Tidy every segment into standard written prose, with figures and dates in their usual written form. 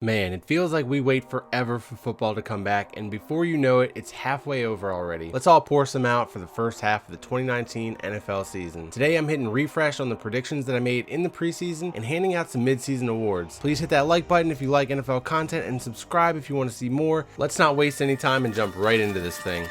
Man, it feels like we wait forever for football to come back, and before you know it, it's halfway over already. Let's all pour some out for the first half of the 2019 NFL season. Today I'm hitting refresh on the predictions that I made in the preseason and handing out some midseason awards. Please hit that like button if you like NFL content and subscribe if you want to see more. Let's not waste any time and jump right into this thing.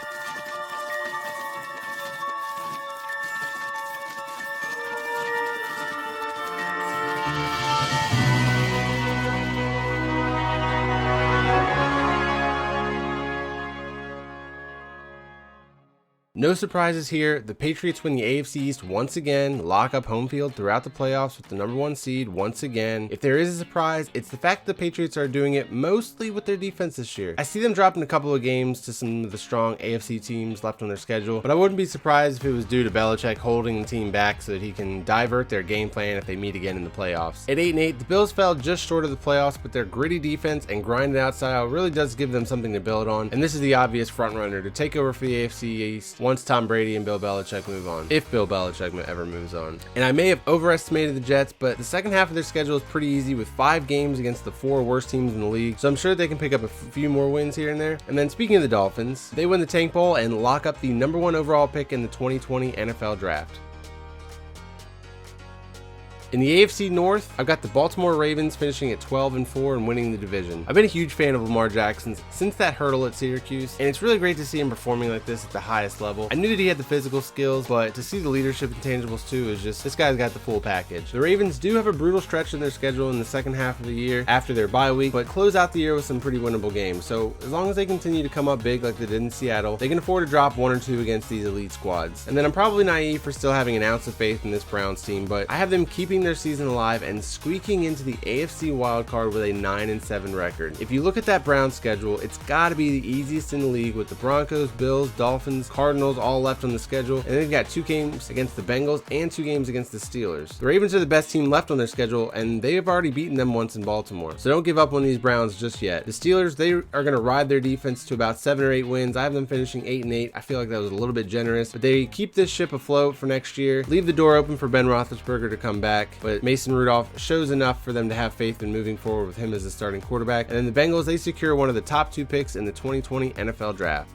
No surprises here. The Patriots win the AFC East once again, lock up home field throughout the playoffs with the #1 seed once again. If there is a surprise, it's the fact that the Patriots are doing it mostly with their defense this year. I see them dropping a couple of games to some of the strong AFC teams left on their schedule, but I wouldn't be surprised if it was due to Belichick holding the team back so that he can divert their game plan if they meet again in the playoffs. At 8-8, the Bills fell just short of the playoffs, but their gritty defense and grinded out style really does give them something to build on, and this is the obvious frontrunner to take over for the AFC East once Tom Brady and Bill Belichick move on, if Bill Belichick ever moves on. And I may have overestimated the Jets, but the second half of their schedule is pretty easy with 5 games against the 4 worst teams in the league, so I'm sure they can pick up a few more wins here and there. And then speaking of the Dolphins, they win the Tank Bowl and lock up the #1 overall pick in the 2020 NFL Draft. In the AFC North, I've got the Baltimore Ravens finishing at 12-4 and winning the division. I've been a huge fan of Lamar Jackson since that hurdle at Syracuse, and it's really great to see him performing like this at the highest level. I knew that he had the physical skills, but to see the leadership intangibles too is just, this guy's got the full package. The Ravens do have a brutal stretch in their schedule in the second half of the year after their bye week, but close out the year with some pretty winnable games. So as long as they continue to come up big like they did in Seattle, they can afford to drop 1 or 2 against these elite squads. And then I'm probably naive for still having an ounce of faith in this Browns team, but I have them keeping their season alive and squeaking into the AFC wildcard with a 9-7 record. If you look at that Browns schedule, it's got to be the easiest in the league with the Broncos, Bills, Dolphins, Cardinals all left on the schedule, and they've got 2 games against the Bengals and 2 games against the Steelers. The Ravens are the best team left on their schedule, and they have already beaten them once in Baltimore, so don't give up on these Browns just yet. The Steelers, they are going to ride their defense to about 7 or 8 wins. I have them finishing 8-8. I feel like that was a little bit generous, but they keep this ship afloat for next year, leave the door open for Ben Roethlisberger to come back, but Mason Rudolph shows enough for them to have faith in moving forward with him as the starting quarterback. And then the Bengals, they secure one of the top 2 picks in the 2020 NFL Draft.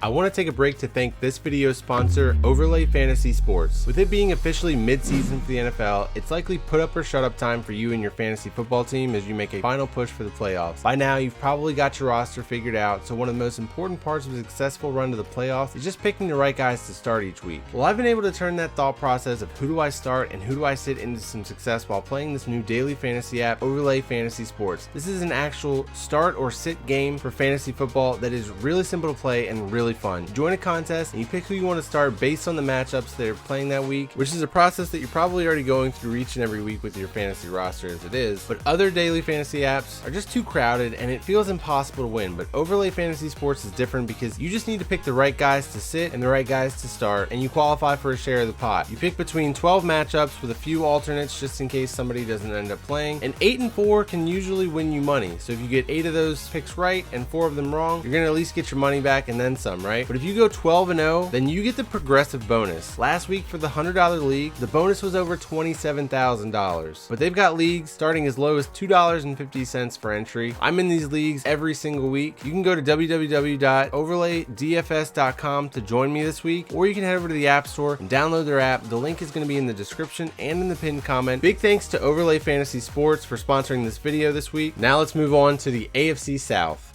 I want to take a break to thank this video's sponsor, Overlay Fantasy Sports. With it being officially mid-season for the NFL, it's likely put up or shut up time for you and your fantasy football team as you make a final push for the playoffs. By now, you've probably got your roster figured out, so one of the most important parts of a successful run to the playoffs is just picking the right guys to start each week. Well, I've been able to turn that thought process of who do I start and who do I sit into some success while playing this new daily fantasy app, Overlay Fantasy Sports. This is an actual start or sit game for fantasy football that is really simple to play and really fun. Join a contest and you pick who you want to start based on the matchups they're playing that week, which is a process that you're probably already going through each and every week with your fantasy roster as it is, but other daily fantasy apps are just too crowded and it feels impossible to win. But Overlay Fantasy Sports is different because you just need to pick the right guys to sit and the right guys to start, and you qualify for a share of the pot. You pick between 12 matchups with a few alternates just in case somebody doesn't end up playing, and 8-4 can usually win you money. So if you get 8 of those picks right and 4 of them wrong, you're going to at least get your money back and then some, right? But if you go 12-0, then you get the progressive bonus. Last week for the $100 league, the bonus was over $27,000. But they've got leagues starting as low as $2.50 for entry. I'm in these leagues every single week. You can go to www.overlaydfs.com to join me this week, or you can head over to the App Store and download their app. The link is going to be in the description and in the pinned comment. Big thanks to Overlay Fantasy Sports for sponsoring this video this week. Now let's move on to the AFC South.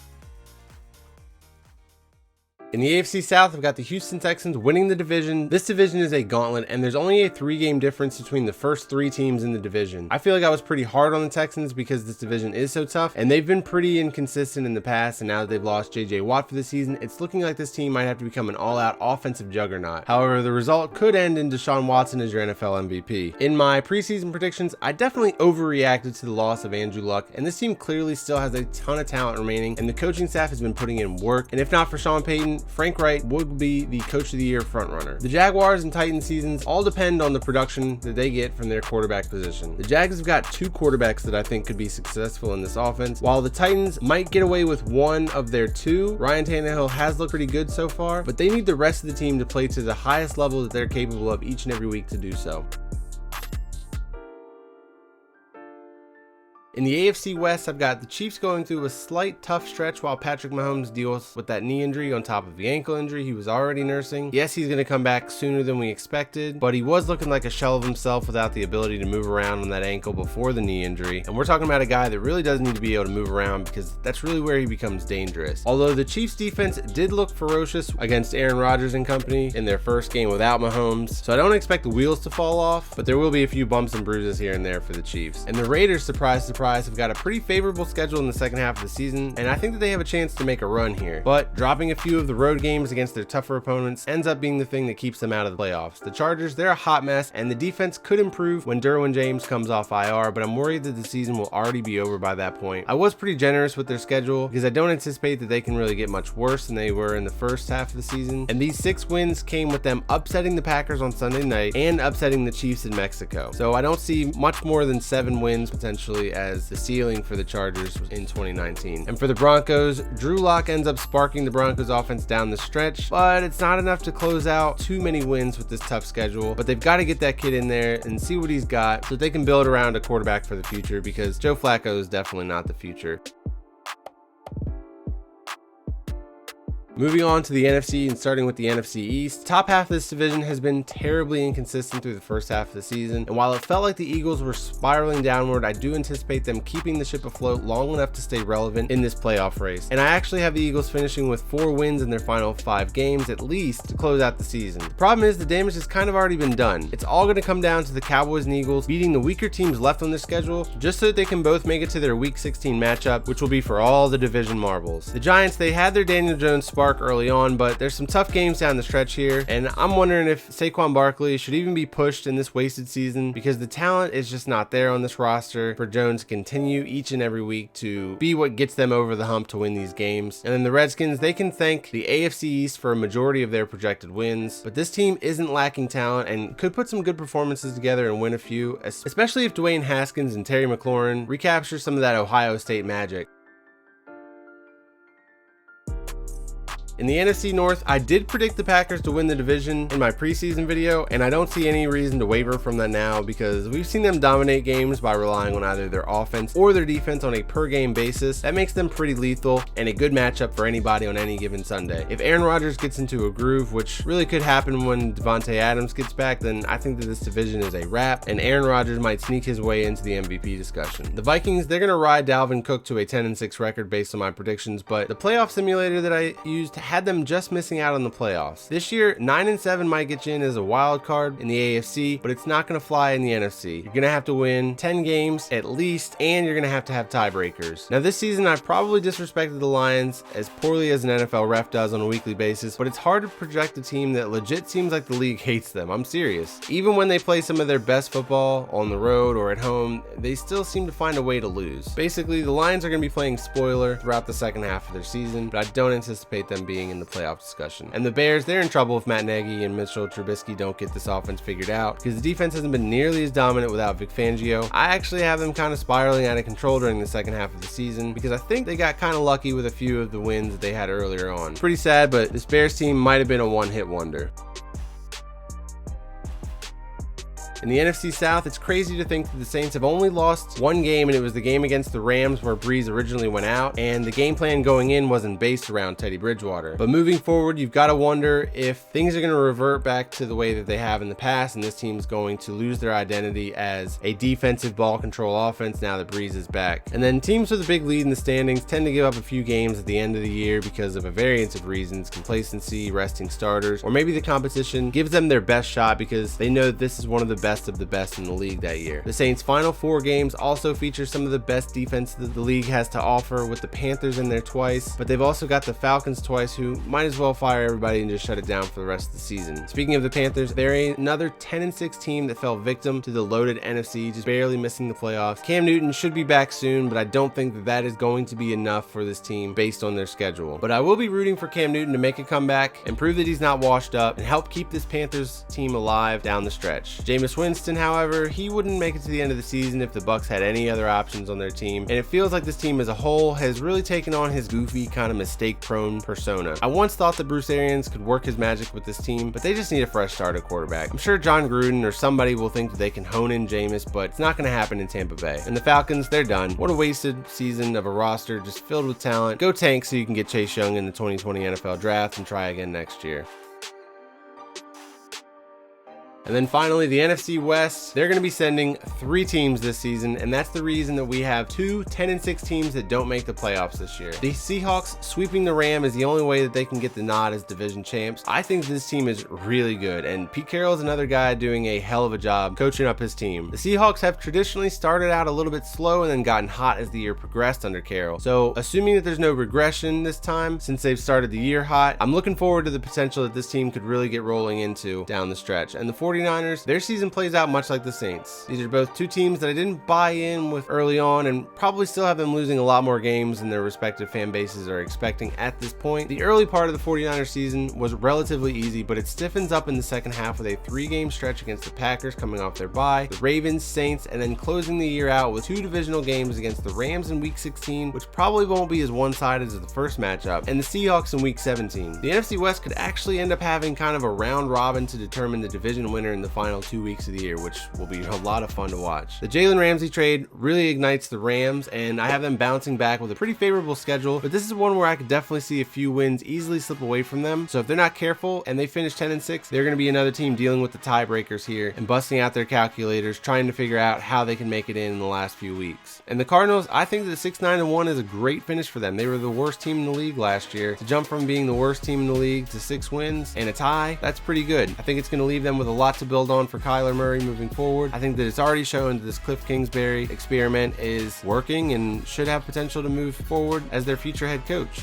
In the AFC South, I've got the Houston Texans winning the division. This division is a gauntlet, and there's only a 3-game difference between the first 3 teams in the division. I feel like I was pretty hard on the Texans because this division is so tough, and they've been pretty inconsistent in the past, and now that they've lost JJ Watt for the season, it's looking like this team might have to become an all-out offensive juggernaut. However, the result could end in Deshaun Watson as your NFL MVP. In my preseason predictions, I definitely overreacted to the loss of Andrew Luck, and this team clearly still has a ton of talent remaining, and the coaching staff has been putting in work, and if not for Sean Payton, Frank Wright would be the Coach of the Year frontrunner. The Jaguars and Titans seasons all depend on the production that they get from their quarterback position. The Jags have got 2 quarterbacks that I think could be successful in this offense, while the Titans might get away with one of their 2. Ryan Tannehill has looked pretty good so far, but they need the rest of the team to play to the highest level that they're capable of each and every week to do so. In the AFC West, I've got the Chiefs going through a slight tough stretch while Patrick Mahomes deals with that knee injury on top of the ankle injury he was already nursing. Yes, he's going to come back sooner than we expected, but he was looking like a shell of himself without the ability to move around on that ankle before the knee injury. And we're talking about a guy that really does need to be able to move around because that's really where he becomes dangerous. Although the Chiefs defense did look ferocious against Aaron Rodgers and company in their first game without Mahomes, so I don't expect the wheels to fall off, but there will be a few bumps and bruises here and there for the Chiefs. And the Raiders, surprise, surprise, have got a pretty favorable schedule in the second half of the season, and I think that they have a chance to make a run here. But dropping a few of the road games against their tougher opponents ends up being the thing that keeps them out of the playoffs. The Chargers, they're a hot mess, and the defense could improve when Derwin James comes off IR, but I'm worried that the season will already be over by that point. I was pretty generous with their schedule because I don't anticipate that they can really get much worse than they were in the first half of the season, and these 6 wins came with them upsetting the Packers on Sunday night and upsetting the Chiefs in Mexico. So I don't see much more than 7 wins potentially as the ceiling for the Chargers in 2019. And for the Broncos, Drew Lock ends up sparking the Broncos offense down the stretch, but it's not enough to close out too many wins with this tough schedule. But they've got to get that kid in there and see what he's got so they can build around a quarterback for the future, because Joe Flacco is definitely not the future. Moving on to the NFC and starting with the NFC East, top half of this division has been terribly inconsistent through the first half of the season, and while it felt like the Eagles were spiraling downward, I do anticipate them keeping the ship afloat long enough to stay relevant in this playoff race. And I actually have the Eagles finishing with 4 wins in their final 5 games at least to close out the season. The problem is the damage has kind of already been done. It's all going to come down to the Cowboys and Eagles beating the weaker teams left on their schedule just so that they can both make it to their Week 16 matchup, which will be for all the division marbles. The Giants, they had their Daniel Jones spark early on, but there's some tough games down the stretch here, and I'm wondering if Saquon Barkley should even be pushed in this wasted season, because the talent is just not there on this roster for Jones to continue each and every week to be what gets them over the hump to win these games. And then the Redskins, they can thank the AFC East for a majority of their projected wins, but this team isn't lacking talent and could put some good performances together and win a few, especially if Dwayne Haskins and Terry McLaurin recapture some of that Ohio State magic. In the NFC North, I did predict the Packers to win the division in my preseason video, and I don't see any reason to waver from that now because we've seen them dominate games by relying on either their offense or their defense on a per game basis. That makes them pretty lethal and a good matchup for anybody on any given Sunday. If Aaron Rodgers gets into a groove, which really could happen when Devontae Adams gets back, then I think that this division is a wrap, and Aaron Rodgers might sneak his way into the MVP discussion. The Vikings, they're going to ride Dalvin Cook to a 10-6 record based on my predictions, but the playoff simulator that I used had them just missing out on the playoffs. This year, 9-7 might get you in as a wild card in the AFC, but it's not going to fly in the NFC. You're going to have to win 10 games at least, and you're going to have tiebreakers. Now this season, I've probably disrespected the Lions as poorly as an NFL ref does on a weekly basis, but it's hard to project a team that legit seems like the league hates them. I'm serious. Even when they play some of their best football on the road or at home, they still seem to find a way to lose. Basically, the Lions are going to be playing spoiler throughout the second half of their season, but I don't anticipate them being in the playoff discussion. And the Bears, they're in trouble if Matt Nagy and Mitchell Trubisky don't get this offense figured out, because the defense hasn't been nearly as dominant without Vic Fangio. I actually have them kind of spiraling out of control during the second half of the season because I think they got kind of lucky with a few of the wins that they had earlier on. Pretty sad, but this Bears team might have been a one-hit wonder. In the NFC South, it's crazy to think that the Saints have only lost 1 game, and it was the game against the Rams where Breeze originally went out, and the game plan going in wasn't based around Teddy Bridgewater. But moving forward, you've got to wonder if things are going to revert back to the way that they have in the past, and this team's going to lose their identity as a defensive ball control offense now that Breeze is back. And then teams with a big lead in the standings tend to give up a few games at the end of the year because of a variance of reasons: complacency, resting starters, or maybe the competition gives them their best shot because they know that this is one of the best of the best in the league that year. The Saints' final 4 games also feature some of the best defense that the league has to offer, with the Panthers in there twice, but they've also got the Falcons twice, who might as well fire everybody and just shut it down for the rest of the season. Speaking of the Panthers, they're another 10-6 team that fell victim to the loaded NFC, just barely missing the playoffs. Cam Newton should be back soon, but I don't think that that is going to be enough for this team based on their schedule. But I will be rooting for Cam Newton to make a comeback and prove that he's not washed up and help keep this Panthers team alive down the stretch. Jameis Jameis Winston, however, he wouldn't make it to the end of the season if the Bucs had any other options on their team, and it feels like this team as a whole has really taken on his goofy, kind of mistake-prone persona. I once thought that Bruce Arians could work his magic with this team, but they just need a fresh start at quarterback. I'm sure John Gruden or somebody will think that they can hone in Jameis, but it's not going to happen in Tampa Bay. And the Falcons, they're done. What a wasted season of a roster just filled with talent. Go tank so you can get Chase Young in the 2020 NFL Draft and try again next year. And then finally, the NFC West, they're going to be sending 3 teams this season, and that's the reason that we have 2 10-6 teams that don't make the playoffs this year. The Seahawks sweeping the Ram is the only way that they can get the nod as division champs. I think this team is really good, and Pete Carroll is another guy doing a hell of a job coaching up his team. The Seahawks have traditionally started out a little bit slow and then gotten hot as the year progressed under Carroll. So assuming that there's no regression this time, since they've started the year hot, I'm looking forward to the potential that this team could really get rolling into down the stretch. And the 49ers, their season plays out much like the Saints. These are both 2 teams that I didn't buy in with early on and probably still have them losing a lot more games than their respective fan bases are expecting at this point. The early part of the 49ers season was relatively easy, but it stiffens up in the second half with a 3-game stretch against the Packers coming off their bye, the Ravens, Saints, and then closing the year out with 2 divisional games against the Rams in week 16, which probably won't be as one-sided as the first matchup, and the Seahawks in week 17. The NFC West could actually end up having kind of a round robin to determine the division winner in the final 2 weeks of the year, which will be a lot of fun to watch. The Jalen Ramsey trade really ignites the Rams, and I have them bouncing back with a pretty favorable schedule, but this is one where I could definitely see a few wins easily slip away from them. So if they're not careful and they finish 10-6, they're going to be another team dealing with the tiebreakers here and busting out their calculators, trying to figure out how they can make it in the last few weeks. And the Cardinals, I think that 6-9-1 is a great finish for them. They were the worst team in the league last year. To jump from being the worst team in the league to 6 wins and a tie, that's pretty good. I think it's going to leave them with a lot to build on for Kyler Murray moving forward. I think that it's already shown that this Cliff Kingsbury experiment is working and should have potential to move forward as their future head coach.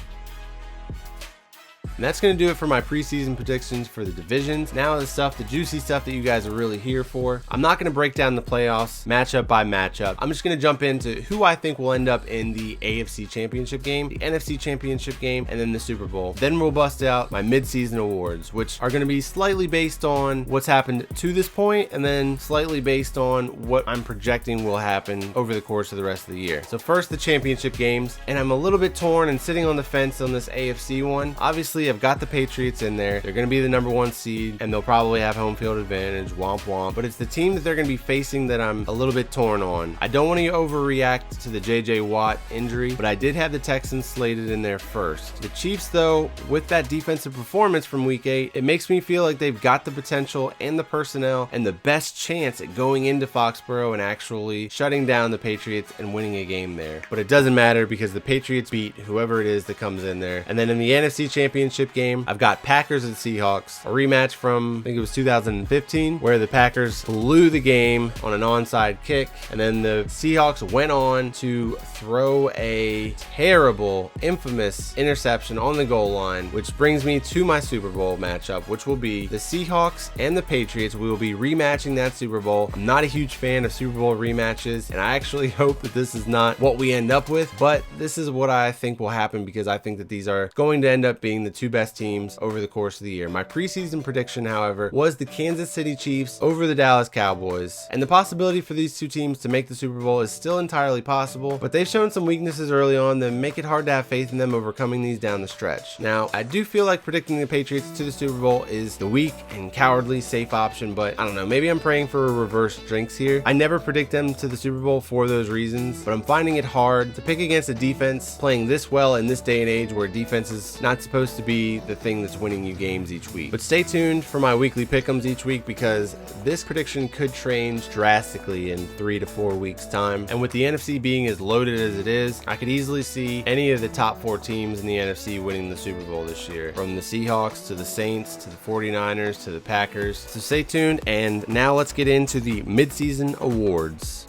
And that's going to do it for my preseason predictions for the divisions. Now the juicy stuff that you guys are really here for. I'm not going to break down the playoffs matchup by matchup. I'm just going to jump into who I think will end up in the AFC Championship game, the NFC Championship game, and then the Super Bowl. Then we'll bust out my midseason awards, which are going to be slightly based on what's happened to this point and then slightly based on what I'm projecting will happen over the course of the rest of the year. So first, the championship games, and I'm a little bit torn and sitting on the fence on this AFC one. Obviously, I've got the Patriots in there. They're going to be the number 1 seed, and they'll probably have home field advantage, womp womp. But it's the team that they're going to be facing that I'm a little bit torn on. I don't want to overreact to the JJ Watt injury, but I did have the Texans slated in there first. The Chiefs, though, with that defensive performance from week 8, it makes me feel like they've got the potential and the personnel and the best chance at going into Foxborough and actually shutting down the Patriots and winning a game there. But it doesn't matter because the Patriots beat whoever it is that comes in there. And then in the NFC Championship game, I've got Packers and Seahawks, a rematch from, I think it was 2015, where the Packers blew the game on an onside kick, and then the Seahawks went on to throw a terrible, infamous interception on the goal line, which brings me to my Super Bowl matchup, which will be the Seahawks and the Patriots. We will be rematching that Super Bowl. I'm not a huge fan of Super Bowl rematches, and I actually hope that this is not what we end up with, but this is what I think will happen because I think that these are going to end up being the 2 best teams over the course of the year. My preseason prediction, however, was the Kansas City Chiefs over the Dallas Cowboys, and the possibility for these 2 teams to make the Super Bowl is still entirely possible, but they've shown some weaknesses early on that make it hard to have faith in them overcoming these down the stretch. Now, I do feel like predicting the Patriots to the Super Bowl is the weak and cowardly safe option, but I don't know, maybe I'm praying for a reverse jinx here. I never predict them to the Super Bowl for those reasons, but I'm finding it hard to pick against a defense playing this well in this day and age where defense is not supposed to be the thing that's winning you games each week. But stay tuned for my weekly pick'ems each week because this prediction could change drastically in 3 to 4 weeks time. And with the NFC being as loaded as it is, I could easily see any of the top 4 teams in the NFC winning the Super Bowl this year, from the Seahawks to the Saints to the 49ers to the Packers. So stay tuned, and now let's get into the midseason awards.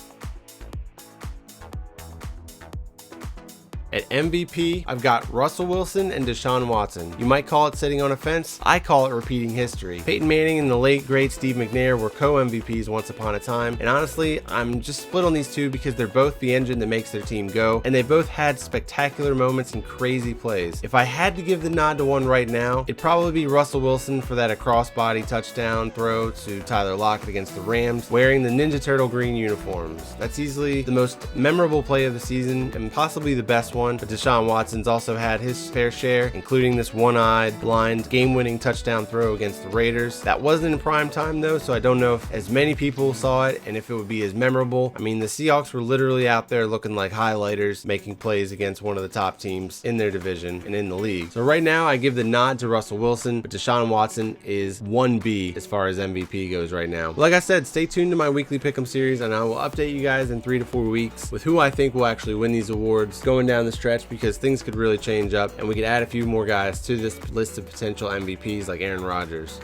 At MVP, I've got Russell Wilson and Deshaun Watson. You might call it sitting on a fence. I call it repeating history. Peyton Manning and the late great Steve McNair were co-MVPs once upon a time, and honestly, I'm just split on these two because they're both the engine that makes their team go, and they both had spectacular moments and crazy plays. If I had to give the nod to one right now, it'd probably be Russell Wilson for that cross-body touchdown throw to Tyler Lockett against the Rams, wearing the Ninja Turtle green uniforms. That's easily the most memorable play of the season, and possibly the best one. But Deshaun Watson's also had his fair share, including this one-eyed, blind, game-winning touchdown throw against the Raiders. That wasn't in prime time though, so I don't know if as many people saw it and if it would be as memorable. I mean, the Seahawks were literally out there looking like highlighters, making plays against one of the top teams in their division and in the league. So right now, I give the nod to Russell Wilson, but Deshaun Watson is 1B as far as MVP goes right now. But like I said, stay tuned to my weekly pick'em series, and I will update you guys in 3 to 4 weeks with who I think will actually win these awards going down the stretch, because things could really change up and we could add a few more guys to this list of potential MVPs like Aaron Rodgers.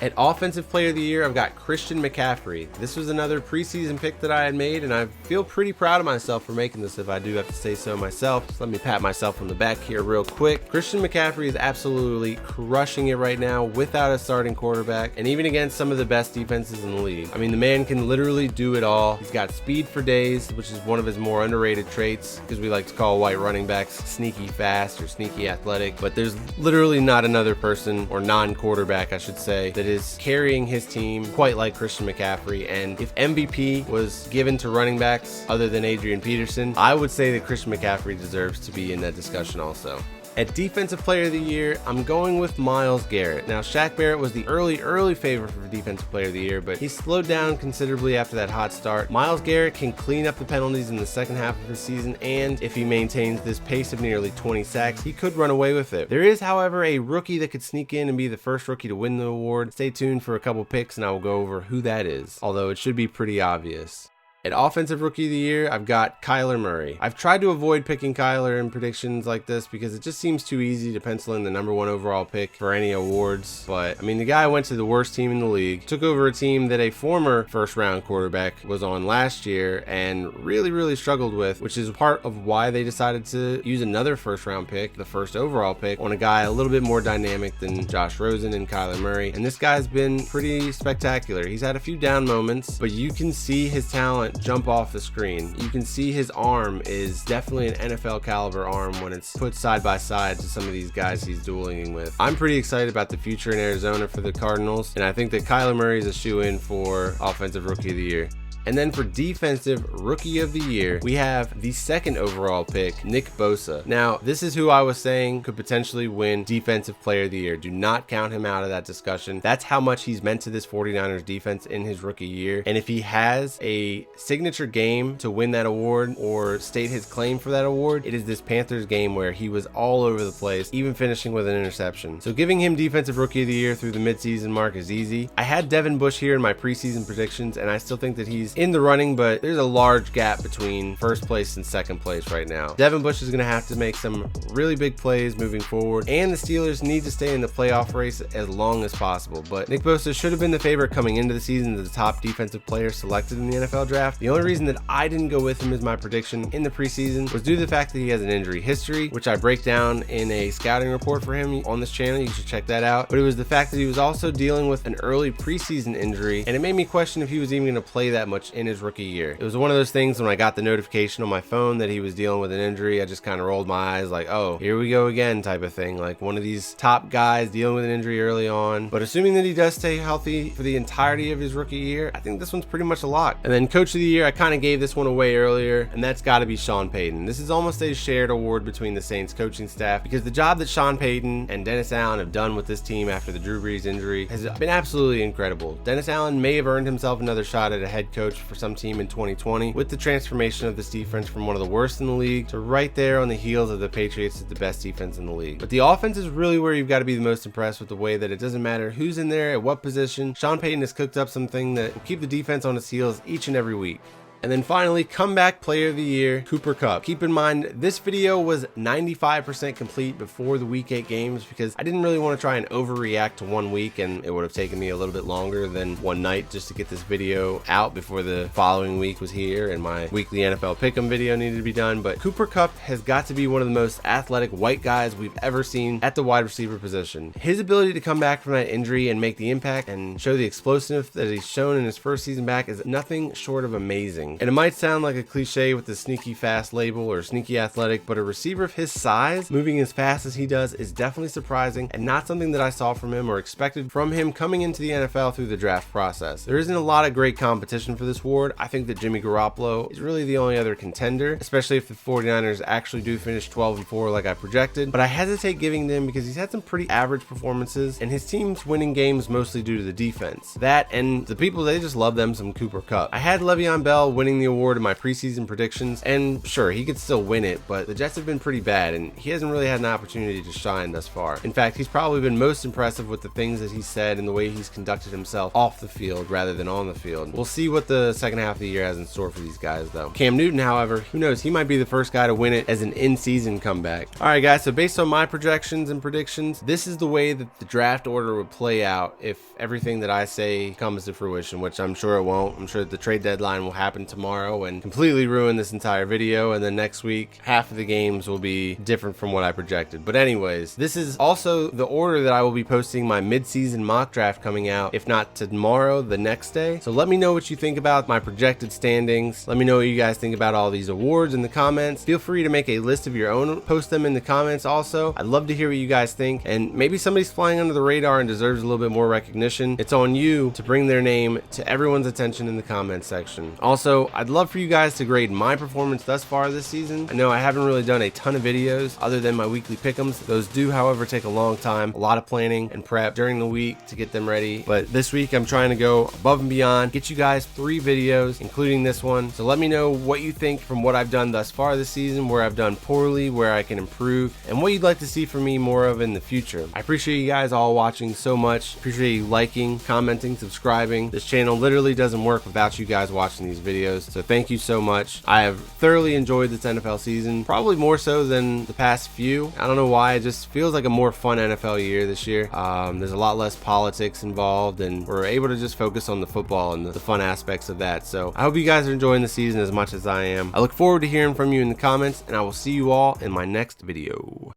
At Offensive Player of the Year, I've got Christian McCaffrey. This was another preseason pick that I had made, and I feel pretty proud of myself for making this, if I do have to say so myself. So let me pat myself on the back here real quick. Christian McCaffrey is absolutely crushing it right now without a starting quarterback, and even against some of the best defenses in the league. I mean, the man can literally do it all. He's got speed for days, which is one of his more underrated traits, because we like to call white running backs sneaky fast or sneaky athletic, but there's literally not another person, or non-quarterback I should say, that is carrying his team quite like Christian McCaffrey. And if MVP was given to running backs other than Adrian Peterson, I would say that Christian McCaffrey deserves to be in that discussion also. At Defensive Player of the Year, I'm going with Myles Garrett. Now, Shaq Barrett was the early favorite for Defensive Player of the Year, but he slowed down considerably after that hot start. Myles Garrett can clean up the penalties in the second half of the season, and if he maintains this pace of nearly 20 sacks, he could run away with it. There is, however, a rookie that could sneak in and be the first rookie to win the award. Stay tuned for a couple picks, and I will go over who that is, although it should be pretty obvious. At Offensive Rookie of the Year, I've got Kyler Murray. I've tried to avoid picking Kyler in predictions like this because it just seems too easy to pencil in the #1 overall pick for any awards. But, I mean, the guy went to the worst team in the league, took over a team that a former first-round quarterback was on last year and really struggled with, which is part of why they decided to use another first-round pick, the first overall pick, on a guy a little bit more dynamic than Josh Rosen and Kyler Murray. And this guy's been pretty spectacular. He's had a few down moments, but you can see his talent jump off the screen. You can see his arm is definitely an NFL caliber arm when it's put side by side to some of these guys he's dueling with. I'm pretty excited about the future in Arizona for the Cardinals, and I think that Kyler Murray is a shoe-in for Offensive Rookie of the Year. And then for Defensive Rookie of the Year, we have the second overall pick, Nick Bosa. Now, this is who I was saying could potentially win Defensive Player of the Year. Do not count him out of that discussion. That's how much he's meant to this 49ers defense in his rookie year. And if he has a signature game to win that award or state his claim for that award, it is this Panthers game where he was all over the place, even finishing with an interception. So giving him Defensive Rookie of the Year through the midseason mark is easy. I had Devin Bush here in my preseason predictions, and I still think that he's in the running, but there's a large gap between first place and second place right now. Devin Bush is going to have to make some really big plays moving forward, and the Steelers need to stay in the playoff race as long as possible. But Nick Bosa should have been the favorite coming into the season, the top defensive player selected in the NFL draft. The only reason that I didn't go with him as my prediction in the preseason was due to the fact that he has an injury history, which I break down in a scouting report for him on this channel. You should check that out. But it was the fact that he was also dealing with an early preseason injury, and it made me question if he was even going to play that much in his rookie year. It was one of those things when I got the notification on my phone that he was dealing with an injury, I just kind of rolled my eyes like, oh, here we go again type of thing. Like one of these top guys dealing with an injury early on. But assuming that he does stay healthy for the entirety of his rookie year, I think this one's pretty much a lock. And then Coach of the Year, I kind of gave this one away earlier, and that's got to be Sean Payton. This is almost a shared award between the Saints coaching staff because the job that Sean Payton and Dennis Allen have done with this team after the Drew Brees injury has been absolutely incredible. Dennis Allen may have earned himself another shot at a head coach for some team in 2020 with the transformation of this defense from one of the worst in the league to right there on the heels of the Patriots as the best defense in the league. But the offense is really where you've got to be the most impressed with the way that it doesn't matter who's in there at what position. Sean Payton has cooked up something that will keep the defense on its heels each and every week. And then finally, comeback player of the year, Cooper Kupp. Keep in mind, this video was 95% complete before the week 8 games because I didn't really want to try and overreact to 1 week, and it would have taken me a little bit longer than one night just to get this video out before the following week was here and my weekly NFL Pick'em video needed to be done. But Cooper Kupp has got to be one of the most athletic white guys we've ever seen at the wide receiver position. His ability to come back from that injury and make the impact and show the explosiveness that he's shown in his first season back is nothing short of amazing. And it might sound like a cliche with the sneaky fast label or sneaky athletic, but a receiver of his size moving as fast as he does is definitely surprising and not something that I saw from him or expected from him coming into the NFL through the draft process. There isn't a lot of great competition for this award. I think that Jimmy Garoppolo is really the only other contender, especially if the 49ers actually do finish 12-4 like I projected, but I hesitate giving them because he's had some pretty average performances and his team's winning games mostly due to the defense. That and the people, they just love them some Cooper Kupp. I had Le'Veon Bell winning the award in my preseason predictions, and sure, he could still win it, but the Jets have been pretty bad and he hasn't really had an opportunity to shine thus far. In fact, he's probably been most impressive with the things that he said and the way he's conducted himself off the field rather than on the field. We'll see what the second half of the year has in store for these guys though. Cam Newton, however, who knows, he might be the first guy to win it as an in-season comeback. Alright guys, so based on my projections and predictions, this is the way that the draft order would play out if everything that I say comes to fruition, which I'm sure it won't. I'm sure the trade deadline will happen tomorrow and completely ruin this entire video, and then next week half of the games will be different from what I projected. But anyways, this is also the order that I will be posting my mid-season mock draft coming out, if not tomorrow, the next day. So let me know what you think about my projected standings. Let me know what you guys think about all these awards in the comments. Feel free to make a list of your own, post them in the comments also. I'd love to hear what you guys think, and maybe somebody's flying under the radar and deserves a little bit more recognition. It's on you to bring their name to everyone's attention in the comments section. Also, I'd love for you guys to grade my performance thus far this season. I know I haven't really done a ton of videos other than my weekly pick'ems. Those do, however, take a long time, a lot of planning and prep during the week to get them ready. But this week I'm trying to go above and beyond, get you guys 3 videos, including this one. So let me know what you think from what I've done thus far this season, where I've done poorly, where I can improve, and what you'd like to see from me more of in the future. I appreciate you guys all watching so much. Appreciate you liking, commenting, subscribing. This channel literally doesn't work without you guys watching these videos, so thank you so much. I have thoroughly enjoyed this NFL season, probably more so than the past few. I don't know why, it just feels like a more fun NFL year this year. There's a lot less politics involved, and we're able to just focus on the football and the fun aspects of that. So I hope you guys are enjoying the season as much as I am. I look forward to hearing from you in the comments, and I will see you all in my next video.